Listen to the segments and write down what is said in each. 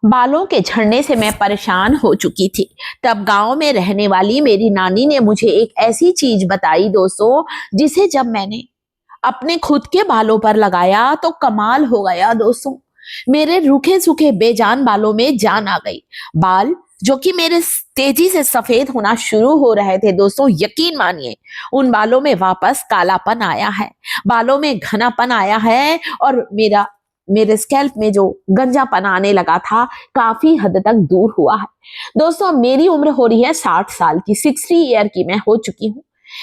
बालों के झड़ने से मैं परेशान हो चुकी थी। तब गांव में रहने वाली मेरी नानी ने मुझे एक ऐसी चीज बताई दोस्तों, जिसे जब मैंने अपने खुद के बालों पर लगाया तो कमाल हो गया दोस्तों। मेरे रूखे सूखे बेजान बालों में जान आ गई। बाल जो कि मेरे तेजी से सफेद होना शुरू हो रहे थे दोस्तों, यकीन मानिए उन बालों में वापस कालापन आया है, बालों में घनापन आया है और मेरे स्कैल्प में जो गंजापन आने लगा था काफी हद तक दूर हुआ है। दोस्तों मेरी उम्र हो रही है 60 साल की, 60 ईयर की मैं हो चुकी हूँ।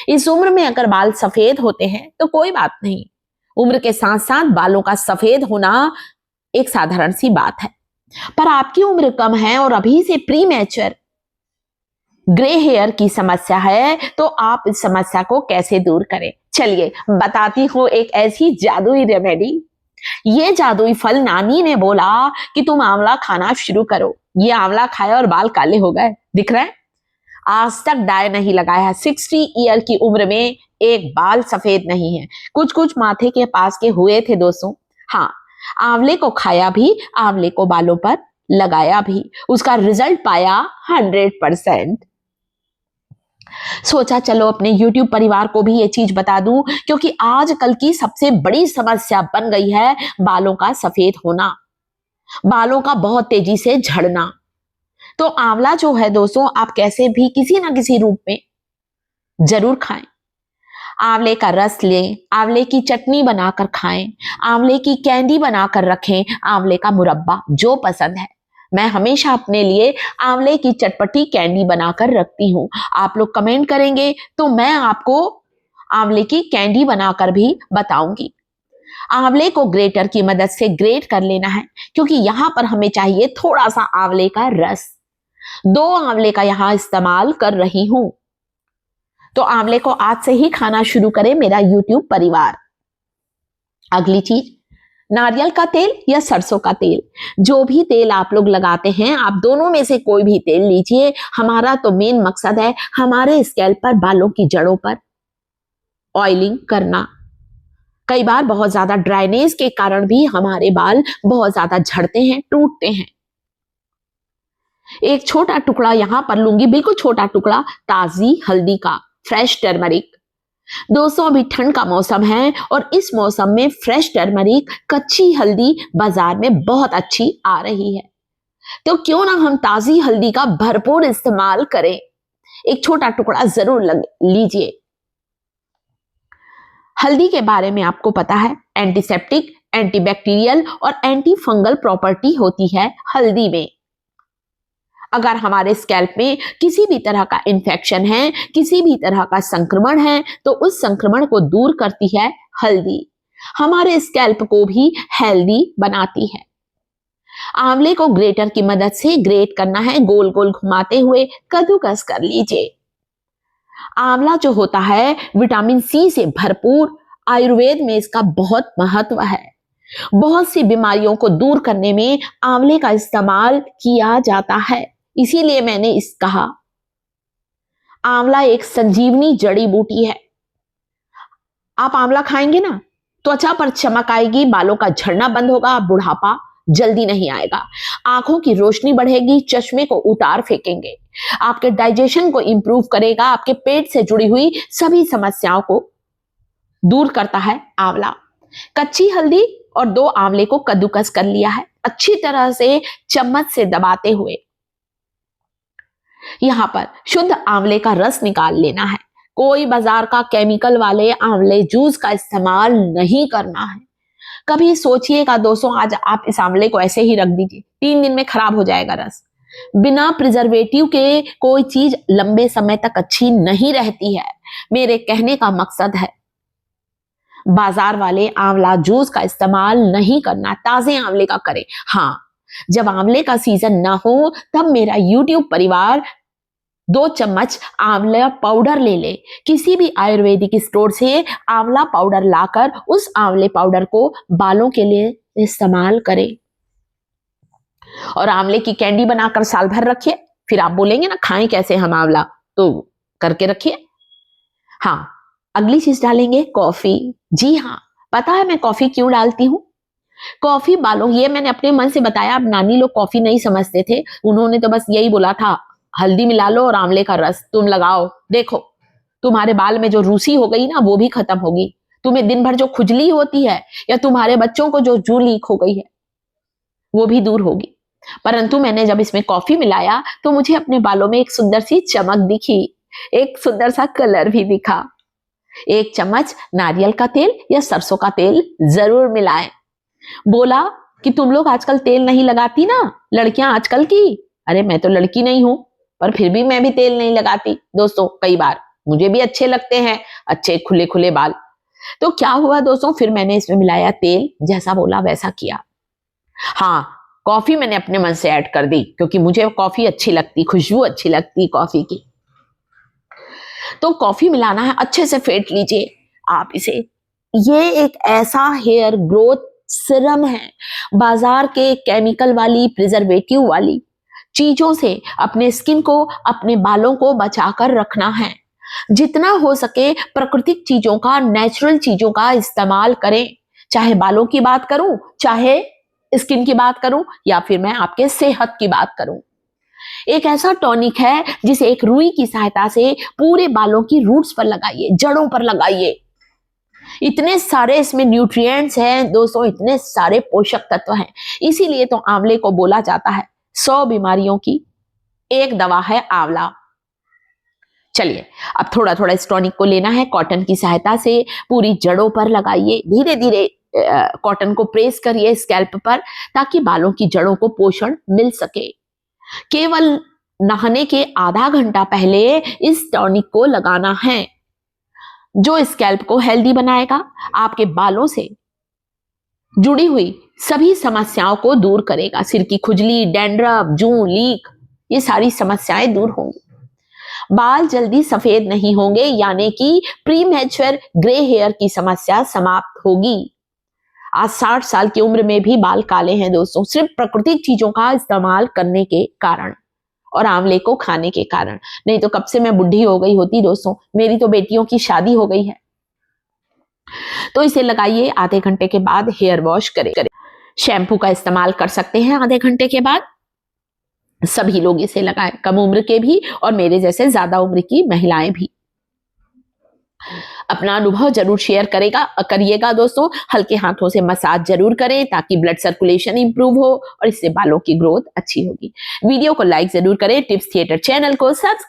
इस उम्र में अगर बाल सफेद होते हैं तो कोई बात नहीं, उम्र के साथ साथ बालों का सफेद होना एक साधारण सी बात है। पर आपकी उम्र कम है और अभी से प्री मैच्योर ग्रे हेयर की समस्या है, तो आप इस समस्या को कैसे दूर करें, चलिए बताती हूँ एक ऐसी जादुई रेमेडी। ये जादुई फल नानी ने बोला कि तुम आंवला खाना शुरू करो। ये आंवला खाया और बाल काले हो गए, दिख रहे हैं। आज तक डाई नहीं लगाया है, 60 ईयर की उम्र में एक बाल सफेद नहीं है। कुछ कुछ माथे के पास के हुए थे दोस्तों। हाँ, आंवले को खाया भी, आंवले को बालों पर लगाया भी, उसका रिजल्ट पाया 100%। सोचा चलो अपने YouTube परिवार को भी ये चीज बता दूं, क्योंकि आजकल की सबसे बड़ी समस्या बन गई है बालों का सफेद होना, बालों का बहुत तेजी से झड़ना। तो आंवला जो है दोस्तों, आप कैसे भी किसी ना किसी रूप में जरूर खाएं। आंवले का रस लें, आंवले की चटनी बनाकर खाएं, आंवले की कैंडी बनाकर रखें, आंवले का मुरब्बा जो पसंद है। मैं हमेशा अपने लिए आंवले की चटपटी कैंडी बनाकर रखती हूँ। आप लोग कमेंट करेंगे तो मैं आपको आंवले की कैंडी बनाकर भी बताऊंगी। आंवले को ग्रेटर की मदद से ग्रेट कर लेना है, क्योंकि यहाँ पर हमें चाहिए थोड़ा सा आंवले का रस। 2 आंवले का यहाँ इस्तेमाल कर रही हूं। तो आंवले को आज से ही खाना शुरू करें मेरा YouTube परिवार। अगली चीज, नारियल का तेल या सरसों का तेल, जो भी तेल आप लोग लगाते हैं, आप दोनों में से कोई भी तेल लीजिए। हमारा तो मेन मकसद है हमारे स्कैल्प पर, बालों की जड़ों पर ऑयलिंग करना। कई बार बहुत ज्यादा ड्राइनेस के कारण भी हमारे बाल बहुत ज्यादा झड़ते हैं, टूटते हैं। एक छोटा टुकड़ा यहां पर लूंगी, बिल्कुल छोटा टुकड़ा ताजी हल्दी का, फ्रेश टर्मरिक। दोस्तों अभी ठंड का मौसम है और इस मौसम में फ्रेश टर्मरिक, कच्ची हल्दी बाजार में बहुत अच्छी आ रही है। तो क्यों ना हम ताजी हल्दी का भरपूर इस्तेमाल करें। एक छोटा टुकड़ा जरूर लीजिए। हल्दी के बारे में आपको पता है, एंटीसेप्टिक, एंटीबैक्टीरियल और एंटी फंगल प्रॉपर्टी होती है हल्दी में। अगर हमारे स्कैल्प में किसी भी तरह का इन्फेक्शन है, किसी भी तरह का संक्रमण है, तो उस संक्रमण को दूर करती है हल्दी, हमारे स्कैल्प को भी हेल्दी बनाती है। आंवले को ग्रेटर की मदद से ग्रेट करना है, गोल गोल घुमाते हुए कद्दूकस कर लीजिए। आंवला जो होता है विटामिन सी से भरपूर, आयुर्वेद में इसका बहुत महत्व है। बहुत सी बीमारियों को दूर करने में आंवले का इस्तेमाल किया जाता है, इसीलिए मैंने कहा आंवला एक संजीवनी जड़ी बूटी है। आप आंवला खाएंगे ना, त्वचा पर चमक आएगी, बालों का झड़ना बंद होगा, बुढ़ापा जल्दी नहीं आएगा, आंखों की रोशनी बढ़ेगी, चश्मे को उतार फेंकेंगे, आपके डाइजेशन को इंप्रूव करेगा, आपके पेट से जुड़ी हुई सभी समस्याओं को दूर करता है आंवला। कच्ची हल्दी और 2 आंवले को कद्दूकस कर लिया है, अच्छी तरह से चम्मच से दबाते हुए यहां पर शुद्ध आंवले का रस निकाल लेना है। कोई बाजार का केमिकल वाले आंवले जूस का इस्तेमाल नहीं करना है। कभी सोचिएगा दोस्तों, आज आप इस आंवले को ऐसे ही रख दीजिए, 3 दिन में खराब हो जाएगा रस। बिना प्रिजर्वेटिव के कोई चीज लंबे समय तक अच्छी नहीं रहती है। मेरे कहने का मकसद है बाजार वाले आंवला जूस का इस्तेमाल नहीं करना, ताजे आंवले का करें। हाँ, जब आंवले का सीजन ना हो तब मेरा YouTube परिवार 2 चम्मच आंवला पाउडर ले ले। किसी भी आयुर्वेदिक स्टोर से आंवला पाउडर लाकर उस आंवले पाउडर को बालों के लिए इस्तेमाल करें और आंवले की कैंडी बनाकर साल भर रखिए। फिर आप बोलेंगे ना खाएं कैसे हम आंवला, तो करके रखिए। हाँ, अगली चीज डालेंगे कॉफी। जी हाँ, पता है मैं कॉफी क्यों डालती हूँ? कॉफी बालों, ये मैंने अपने मन से बताया। अब नानी लोग कॉफी नहीं समझते थे, उन्होंने तो बस यही बोला था, हल्दी मिला लो और आंवले का रस तुम लगाओ, देखो तुम्हारे बाल में जो रूसी हो गई ना वो भी खत्म होगी, तुम्हें दिन भर जो खुजली होती है या तुम्हारे बच्चों को जो जू लीक हो गई है वो भी दूर होगी। परंतु मैंने जब इसमें कॉफी मिलाया तो मुझे अपने बालों में एक सुंदर सी चमक दिखी, एक सुंदर सा कलर भी दिखा। एक चम्मच नारियल का तेल या सरसों का तेल जरूर मिलाएं। बोला कि तुम लोग आजकल तेल नहीं लगाती ना, लड़कियां आजकल की। अरे मैं तो लड़की नहीं हूं, पर फिर भी मैं भी तेल नहीं लगाती दोस्तों। कई बार मुझे भी अच्छे लगते हैं अच्छे खुले खुले बाल। तो क्या हुआ दोस्तों, फिर मैंने इसमें मिलाया तेल, जैसा बोला वैसा किया। हाँ, कॉफी मैंने अपने मन से ऐड कर दी क्योंकि मुझे कॉफी अच्छी लगती, खुशबू अच्छी लगती कॉफी की। तो कॉफी मिलाना है, अच्छे से फेंट लीजिए आप इसे। ये एक ऐसा हेयर ग्रोथ सीरम है, बाजार के केमिकल वाली प्रिजर्वेटिव वाली चीजों से अपने स्किन को, अपने बालों को बचाकर रखना है। जितना हो सके प्राकृतिक चीजों का, नेचुरल चीजों का इस्तेमाल करें। चाहे बालों की बात करूं, चाहे स्किन की बात करूं, या फिर मैं आपके सेहत की बात करूं। एक ऐसा टॉनिक है जिसे एक रुई की सहायता से पूरे बालों की रूट्स पर लगाइए, जड़ों पर लगाइए। इतने सारे इसमें न्यूट्रिएंट्स हैं दोस्तों, इतने सारे पोषक तत्व हैं। इसीलिए तो आंवले को बोला जाता है 100 बीमारियों की एक दवा है आंवला। चलिए अब थोड़ा थोड़ा इस टॉनिक को लेना है, कॉटन की सहायता से पूरी जड़ों पर लगाइए। धीरे धीरे कॉटन को प्रेस करिए स्कैल्प पर, ताकि बालों की जड़ों को पोषण मिल सके। केवल नहाने के आधा घंटा पहले इस टॉनिक को लगाना है, जो स्कैल्प को हेल्दी बनाएगा, आपके बालों से जुड़ी हुई सभी समस्याओं को दूर करेगा। सिर की खुजली, डैंड्रफ, जू, लीक, ये सारी समस्याएं दूर होंगी। बाल जल्दी सफेद नहीं होंगे, यानी कि प्रीमैच्योर ग्रे हेयर की समस्या समाप्त होगी। आज 60 साल की उम्र में भी बाल काले हैं दोस्तों, सिर्फ प्राकृतिक चीजों का इस्तेमाल करने के कारण और आंवले को खाने के कारण। नहीं तो कब से मैं बुढ़ी हो गई होती दोस्तों, मेरी तो बेटियों की शादी हो गई है। तो इसे लगाइए, आधे घंटे के बाद हेयर वॉश करें। शैम्पू का इस्तेमाल कर सकते हैं आधे घंटे के बाद। सभी लोग इसे लगाएं, कम उम्र के भी और मेरे जैसे ज्यादा उम्र की महिलाएं भी। अपना अनुभव जरूर शेयर करिएगा दोस्तों। हल्के हाथों से मसाज जरूर करें ताकि ब्लड सर्कुलेशन इंप्रूव हो और इससे बालों की ग्रोथ अच्छी होगी। वीडियो को लाइक जरूर करें। टिप्स थिएटर चैनल को सब्सक्राइब